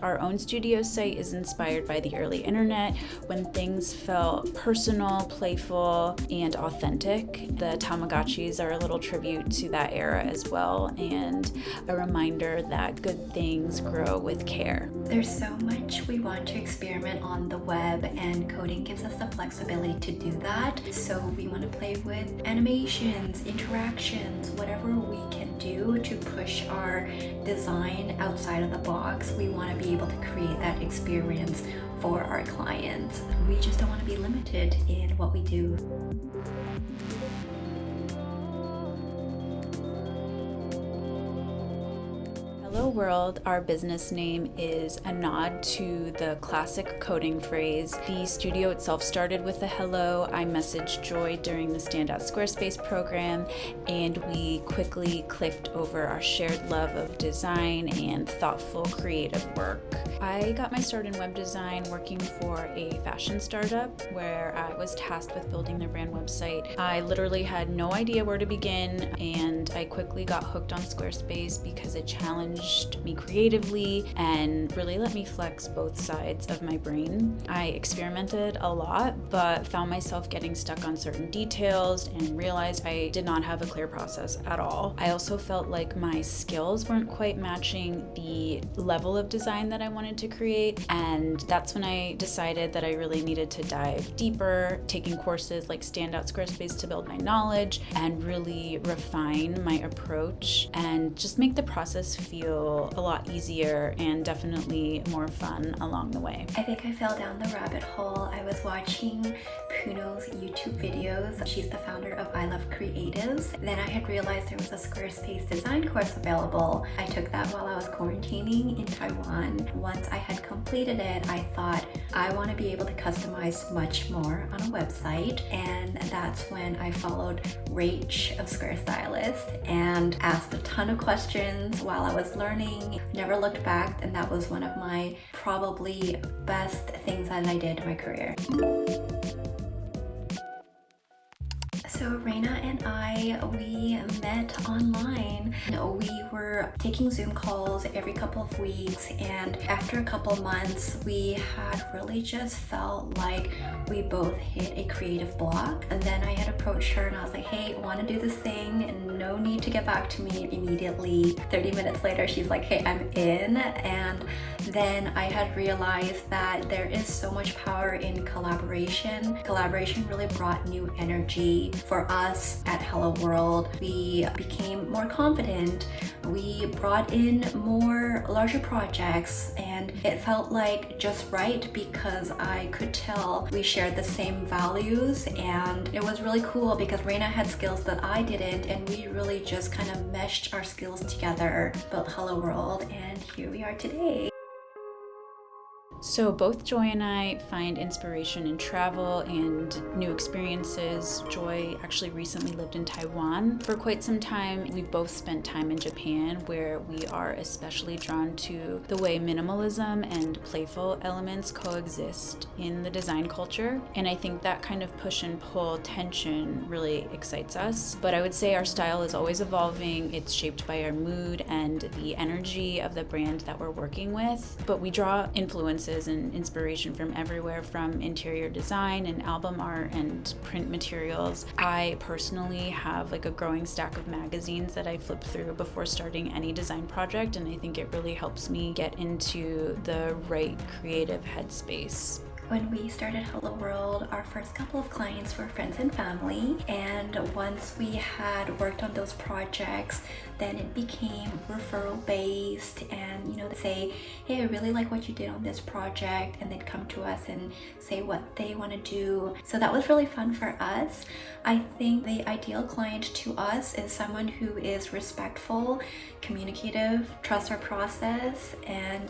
Our own studio site is inspired by the early internet when things felt personal, playful, and authentic. The Tamagotchis are a little tribute to that era as well, and a reminder that good things grow with care. There's so much we want to experiment on the web, and coding gives us the flexibility to do that. So we want to play with animations, interactions, whatever we can do to push our design outside of the box. We want to be able to create that experience for our clients. We just don't want to be limited in what we do. Hello World, our business name, is a nod to the classic coding phrase. The studio itself started with a hello. I messaged Joy during the Standout Squarespace program, and we quickly clicked over our shared love of design and thoughtful creative work. I got my start in web design working for a fashion startup where I was tasked with building their brand website. I literally had no idea where to begin, and I quickly got hooked on Squarespace because it challenged me creatively and really let me flex both sides of my brain. I experimented a lot, but found myself getting stuck on certain details and realized I did not have a clear process at all. I also felt like my skills weren't quite matching the level of design that I wanted to create, and that's when I decided that I really needed to dive deeper, taking courses like Standout Squarespace to build my knowledge and really refine my approach and just make the process feel a lot easier and definitely more fun along the way. I think I fell down the rabbit hole. I was watching Puno's YouTube videos. She's the founder of I Love Creatives. Then I had realized there was a Squarespace design course available. I took that while I was quarantining in Taiwan. Once I had completed it, I thought I want to be able to customize much more on a website, and that's when I followed Rach of Square Stylist and asked a ton of questions while I was learning. Never looked back, and that was one of my probably best things that I did in my career. So Reyna and we met online. We were taking Zoom calls every couple of weeks, and after a couple of months, we had really just felt like we both hit a creative block. And then I had approached her and I was like, hey, I want to do this thing, and no need to get back to me immediately. 30 minutes later, she's like, hey, I'm in. And then I had realized that there is so much power in collaboration. Collaboration really brought new energy for us at Hello World. We became more confident. We brought in more larger projects, and it felt like just right because I could tell we shared the same values, and it was really cool because Reyna had skills that I didn't, and we really just kind of meshed our skills together, built Hello World, and here we are today. So both Joy and I find inspiration in travel and new experiences. Joy actually recently lived in Taiwan for quite some time. We both spent time in Japan, where we are especially drawn to the way minimalism and playful elements coexist in the design culture. And I think that kind of push and pull tension really excites us. But I would say our style is always evolving. It's shaped by our mood and the energy of the brand that we're working with. But we draw influences and inspiration from everywhere, from interior design and album art and print materials. I personally have like a growing stack of magazines that I flip through before starting any design project, and I think it really helps me get into the right creative headspace. When we started Hello World, our first couple of clients were friends and family, and once we had worked on those projects, then it became referral based, and they say, hey, I really like what you did on this project, and they'd come to us and say what they want to do. So that was really fun for us. I think the ideal client to us is someone who is respectful, communicative, trusts our process, and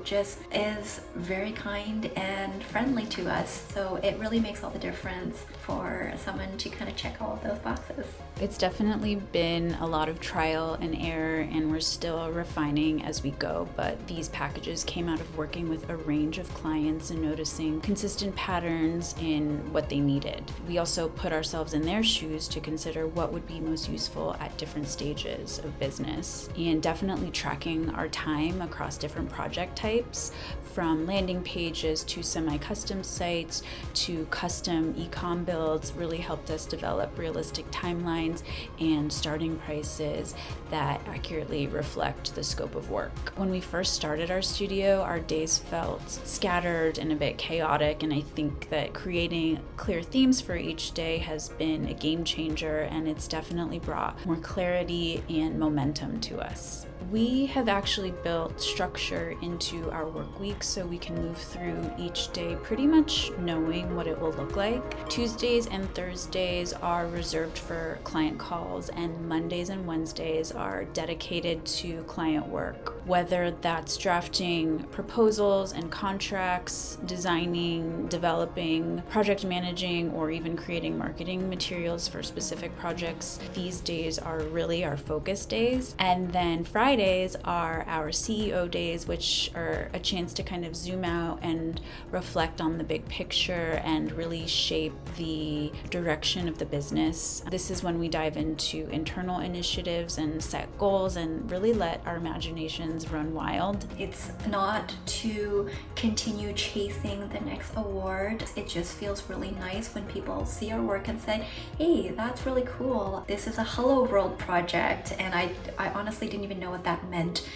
just is very kind and friendly to us. So it really makes all the difference for someone to kind of check all of those boxes. It's definitely been a lot of trial and error, and we're still refining as we go, but these packages came out of working with a range of clients and noticing consistent patterns in what they needed. We also put ourselves in their shoes to consider what would be most useful at different stages of business, and definitely tracking our time across different project types, from landing pages to semi-custom sites to custom e-com builds, really helped us develop realistic timelines and starting prices that accurately reflect the scope of work. When we first started our studio, our days felt scattered and a bit chaotic, and I think that creating clear themes for each day has been a game changer, and it's definitely brought more clarity and momentum to us. We have actually built structure into our work week so we can move through each day pretty much knowing what it will look like. Tuesdays and Thursdays are reserved for client calls, and Mondays and Wednesdays are dedicated to client work, whether that's drafting proposals and contracts, designing, developing, project managing, or even creating marketing materials for specific projects. These days are really our focus days. And then Fridays are our CEO days, which are a chance to kind of zoom out and reflect on the big picture and really shape the direction of the business. This is when we dive into internal initiatives and set goals and really let our imaginations run wild. It's not to continue chasing the next award. It just feels really nice when people see our work and say, hey, that's really cool. This is a Hello World project. And I honestly didn't even know what that meant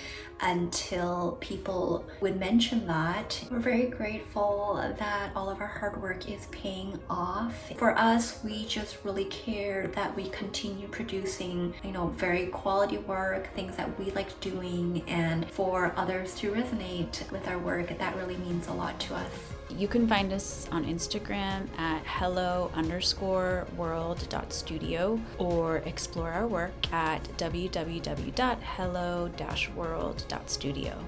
until people would mention that. We're very grateful that all of our hard work is paying off. For us, we just really care that we continue producing, very quality work, things that we like doing, and for others to resonate with our work, that really means a lot to us. You can find us on Instagram at hello_world.studio or explore our work at www.hello-world.studio.